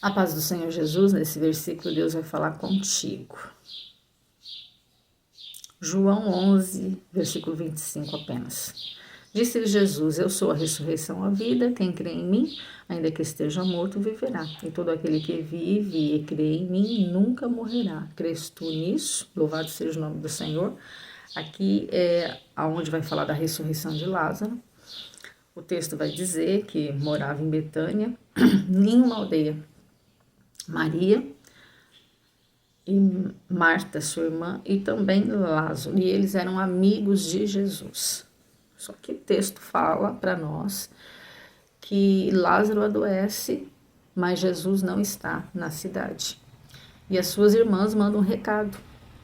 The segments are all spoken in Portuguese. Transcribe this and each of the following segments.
A paz do Senhor Jesus, nesse versículo Deus vai falar contigo. João 11, versículo 25 apenas. Disse-lhe Jesus, eu sou a ressurreição e a vida, quem crê em mim, ainda que esteja morto, viverá. E todo aquele que vive e crê em mim, nunca morrerá. Crês tu nisso? Louvado seja o nome do Senhor. Aqui é aonde vai falar da ressurreição de Lázaro. O texto vai dizer que morava em Betânia, em uma aldeia. Maria e Marta, sua irmã, e também Lázaro. E eles eram amigos de Jesus. Só que o texto fala para nós que Lázaro adoece, mas Jesus não está na cidade. E as suas irmãs mandam um recado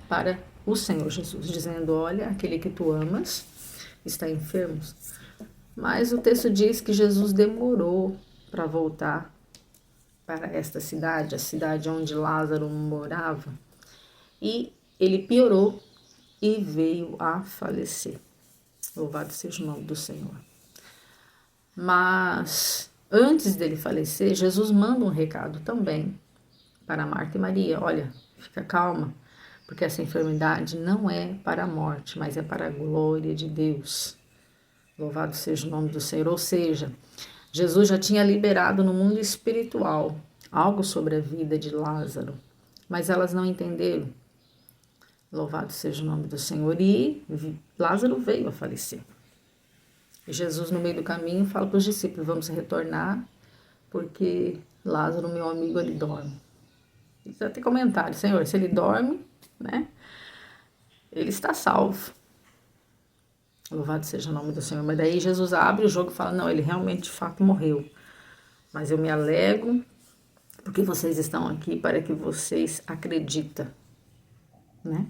para o Senhor Jesus, dizendo, olha, aquele que tu amas está enfermo. Mas o texto diz que Jesus demorou para voltar para esta cidade, a cidade onde Lázaro morava, e ele piorou e veio a falecer. Louvado seja o nome do Senhor. Mas antes dele falecer, Jesus manda um recado também para Marta e Maria. Olha, fica calma, porque essa enfermidade não é para a morte, mas é para a glória de Deus. Louvado seja o nome do Senhor. Ou seja, Jesus já tinha liberado no mundo espiritual algo sobre a vida de Lázaro, mas elas não entenderam. Louvado seja o nome do Senhor. E Lázaro veio a falecer. E Jesus, no meio do caminho, fala para os discípulos, vamos retornar, porque Lázaro, meu amigo, ele dorme. Eles até comentário, Senhor, se ele dorme, né, ele está salvo. Louvado seja o nome do Senhor. Mas daí Jesus abre o jogo e fala, não, ele realmente, de fato, morreu. Mas eu me alegro, porque vocês estão aqui para que vocês acreditem, né?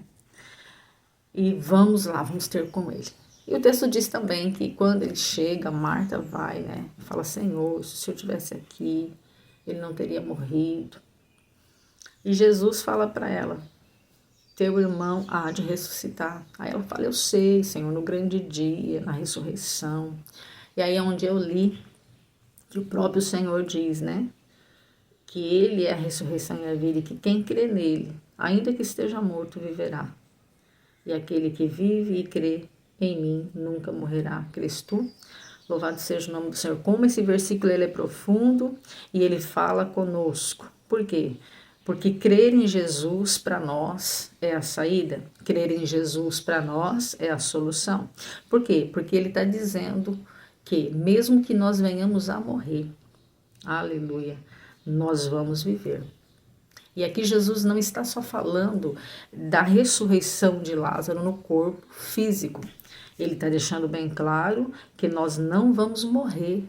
E vamos lá, vamos ter com ele. E o texto diz também que quando ele chega, Marta vai, né? Fala, Senhor, se o Senhor estivesse aqui, ele não teria morrido. E Jesus fala para ela, teu irmão há de ressuscitar. Aí ela fala, eu sei, Senhor, no grande dia, na ressurreição. E aí é onde eu li que o próprio Senhor diz, né? Que ele é a ressurreição e a vida, e que quem crê nele, ainda que esteja morto, viverá. E aquele que vive e crê em mim nunca morrerá. Crês tu? Louvado seja o nome do Senhor. Como esse versículo ele é profundo e ele fala conosco. Por quê? Porque crer em Jesus para nós é a saída. Crer em Jesus para nós é a solução. Por quê? Porque ele está dizendo que mesmo que nós venhamos a morrer, aleluia, nós vamos viver. E aqui Jesus não está só falando da ressurreição de Lázaro no corpo físico. Ele está deixando bem claro que nós não vamos morrer.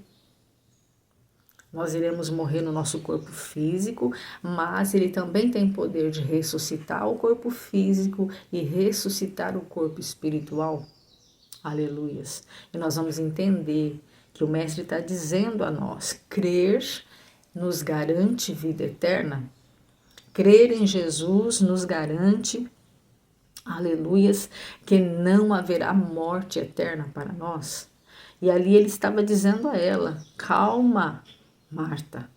Nós iremos morrer no nosso corpo físico, mas ele também tem poder de ressuscitar o corpo físico e ressuscitar o corpo espiritual. Aleluias. E nós vamos entender que o Mestre está dizendo a nós, crer nos garante vida eterna. Crer em Jesus nos garante, aleluias, que não haverá morte eterna para nós. E ali ele estava dizendo a ela, calma, Marta,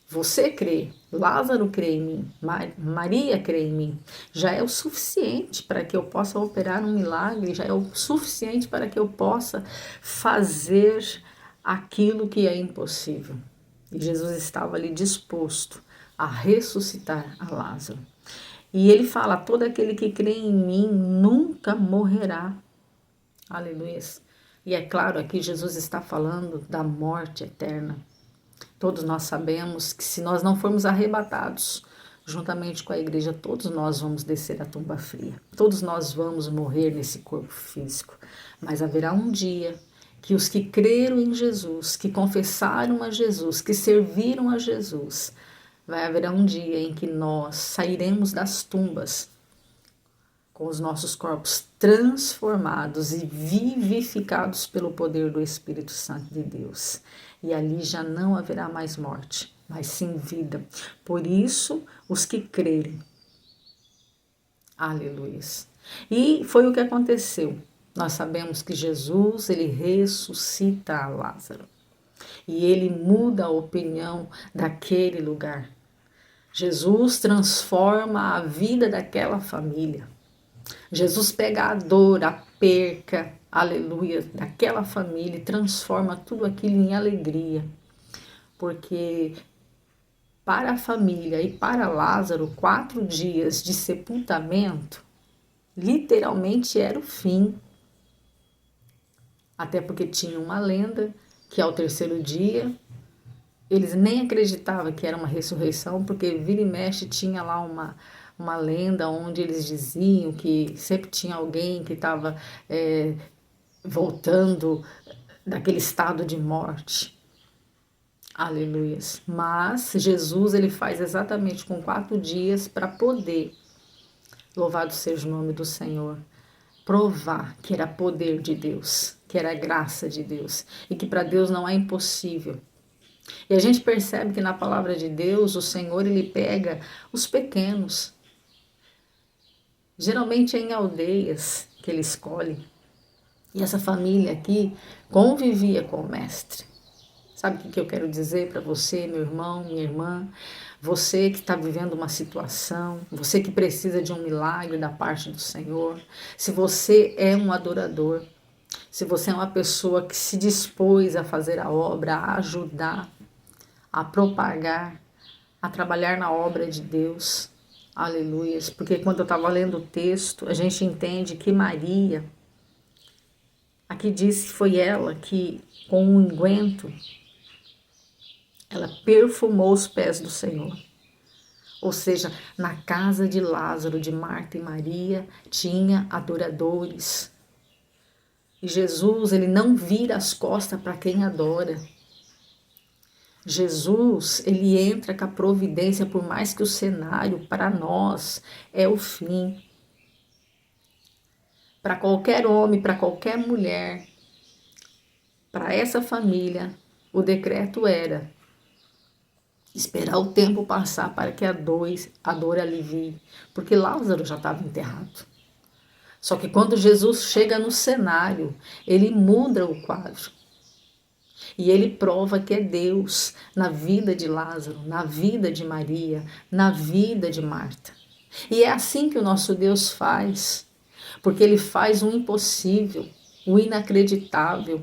você crê, Lázaro crê em mim, Maria crê em mim, já é o suficiente para que eu possa operar um milagre, já é o suficiente para que eu possa fazer aquilo que é impossível. E Jesus estava ali disposto a ressuscitar a Lázaro. E ele fala, todo aquele que crê em mim nunca morrerá. Aleluia. E é claro, aqui Jesus está falando da morte eterna. Todos nós sabemos que se nós não formos arrebatados, juntamente com a igreja, todos nós vamos descer a tumba fria. Todos nós vamos morrer nesse corpo físico. Mas haverá um dia que os que creram em Jesus, que confessaram a Jesus, que serviram a Jesus, vai haver um dia em que nós sairemos das tumbas com os nossos corpos transformados e vivificados pelo poder do Espírito Santo de Deus. E ali já não haverá mais morte, mas sim vida. Por isso, os que crerem. Aleluia. E foi o que aconteceu. Nós sabemos que Jesus, ele ressuscita a Lázaro. E ele muda a opinião daquele lugar. Jesus transforma a vida daquela família. Jesus pega a dor, a perca, aleluia, daquela família e transforma tudo aquilo em alegria. Porque para a família e para Lázaro, 4 dias de sepultamento, literalmente era o fim. Até porque tinha uma lenda que ao 3º dia, eles nem acreditavam que era uma ressurreição, porque vira e mexe tinha lá uma lenda onde eles diziam que sempre tinha alguém que estava voltando daquele estado de morte. Aleluias. Mas Jesus, ele faz exatamente com 4 dias para poder, louvado seja o nome do Senhor, provar que era poder de Deus, que era graça de Deus e que para Deus não é impossível. E a gente percebe que na palavra de Deus, o Senhor, ele pega os pequenos. Geralmente é em aldeias que ele escolhe. E essa família aqui convivia com o mestre. Sabe o que eu quero dizer para você, meu irmão, minha irmã? Você que está vivendo uma situação, você que precisa de um milagre da parte do Senhor, se você é um adorador, se você é uma pessoa que se dispôs a fazer a obra, a ajudar, a propagar, a trabalhar na obra de Deus, aleluias, porque quando eu estava lendo o texto, a gente entende que Maria, aqui diz que foi ela que, com um unguento, ela perfumou os pés do Senhor. Ou seja, na casa de Lázaro, de Marta e Maria, tinha adoradores. E Jesus, ele não vira as costas para quem adora. Jesus, ele entra com a providência, por mais que o cenário para nós é o fim. Para qualquer homem, para qualquer mulher, para essa família, o decreto era esperar o tempo passar para que a dor alivie, porque Lázaro já estava enterrado. Só que quando Jesus chega no cenário, ele muda o quadro. E ele prova que é Deus na vida de Lázaro, na vida de Maria, na vida de Marta. E é assim que o nosso Deus faz, porque ele faz o impossível, o inacreditável.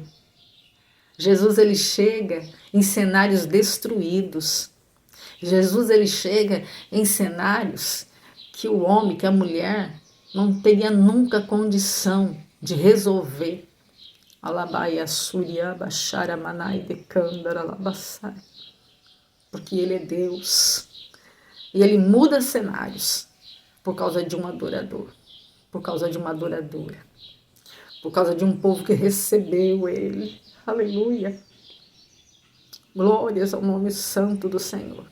Jesus, ele chega em cenários destruídos. Jesus, ele chega em cenários que o homem, que a mulher não teria nunca condição de resolver. Alabaia Surya Bashara Manai Dekandara Labassai. Porque ele é Deus. E ele muda cenários por causa de um adorador, por causa de uma adoradora, por causa de um povo que recebeu ele. Aleluia. Glórias ao nome santo do Senhor.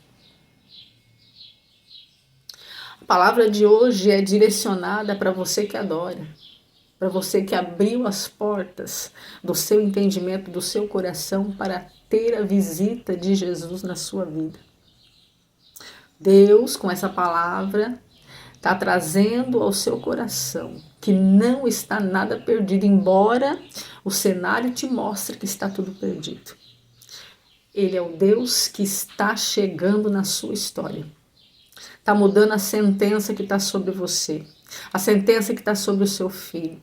A palavra de hoje é direcionada para você que adora, para você que abriu as portas do seu entendimento, do seu coração para ter a visita de Jesus na sua vida. Deus, com essa palavra, está trazendo ao seu coração que não está nada perdido, embora o cenário te mostre que está tudo perdido. Ele é o Deus que está chegando na sua história. Está mudando a sentença que está sobre você, a sentença que está sobre o seu filho.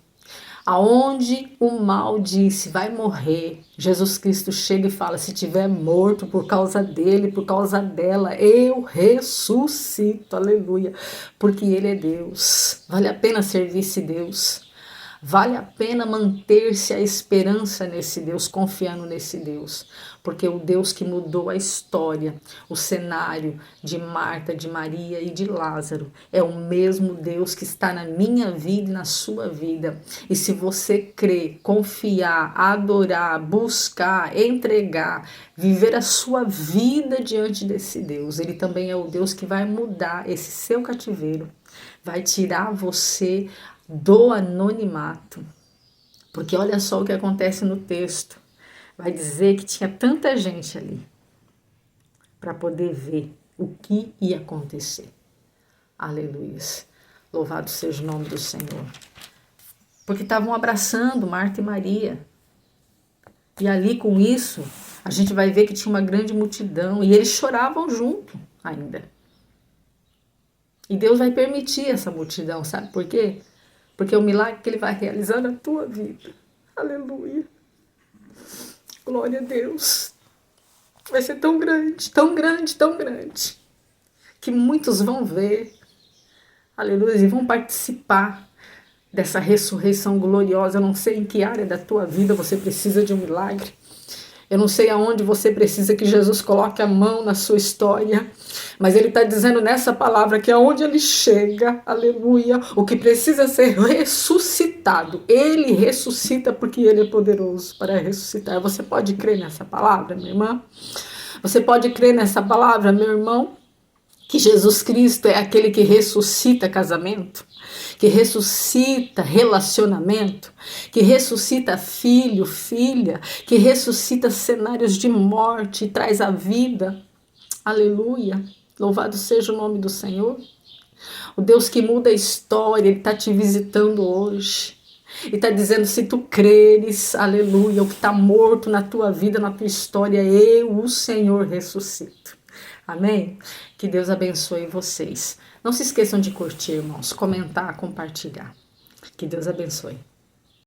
Aonde o mal disse, vai morrer, Jesus Cristo chega e fala, se tiver morto por causa dele, por causa dela, eu ressuscito, aleluia, porque ele é Deus. Vale a pena servir esse Deus, vale a pena manter-se a esperança nesse Deus, confiando nesse Deus, porque o Deus que mudou a história, o cenário de Marta, de Maria e de Lázaro, é o mesmo Deus que está na minha vida e na sua vida. E se você crer, confiar, adorar, buscar, entregar, viver a sua vida diante desse Deus, ele também é o Deus que vai mudar esse seu cativeiro, vai tirar você do anonimato. Porque olha só o que acontece no texto. Vai dizer que tinha tanta gente ali para poder ver o que ia acontecer. Aleluia. Louvado seja o nome do Senhor. Porque estavam abraçando Marta e Maria. E ali com isso, A gente vai ver que tinha uma grande multidão e eles choravam junto ainda. E Deus vai permitir essa multidão, sabe por quê? Porque é o milagre que Ele vai realizar na tua vida. Aleluia. Glória a Deus. Vai ser tão grande, tão grande, tão grande, que muitos vão ver, aleluia, e vão participar dessa ressurreição gloriosa. Eu não sei em que área da tua vida você precisa de um milagre. Eu não sei aonde você precisa que Jesus coloque a mão na sua história, mas Ele está dizendo nessa palavra que aonde Ele chega, aleluia, o que precisa ser ressuscitado, Ele ressuscita porque Ele é poderoso para ressuscitar. Você pode crer nessa palavra, minha irmã? Você pode crer nessa palavra, meu irmão? Que Jesus Cristo é aquele que ressuscita casamento, que ressuscita relacionamento, que ressuscita filho, filha, que ressuscita cenários de morte e traz a vida. Aleluia. Louvado seja o nome do Senhor. O Deus que muda a história, Ele está te visitando hoje. E está dizendo, se tu creres, aleluia, o que está morto na tua vida, na tua história, eu, o Senhor, ressuscito. Amém? Que Deus abençoe vocês. Não se esqueçam de curtir, irmãos, comentar, compartilhar. Que Deus abençoe.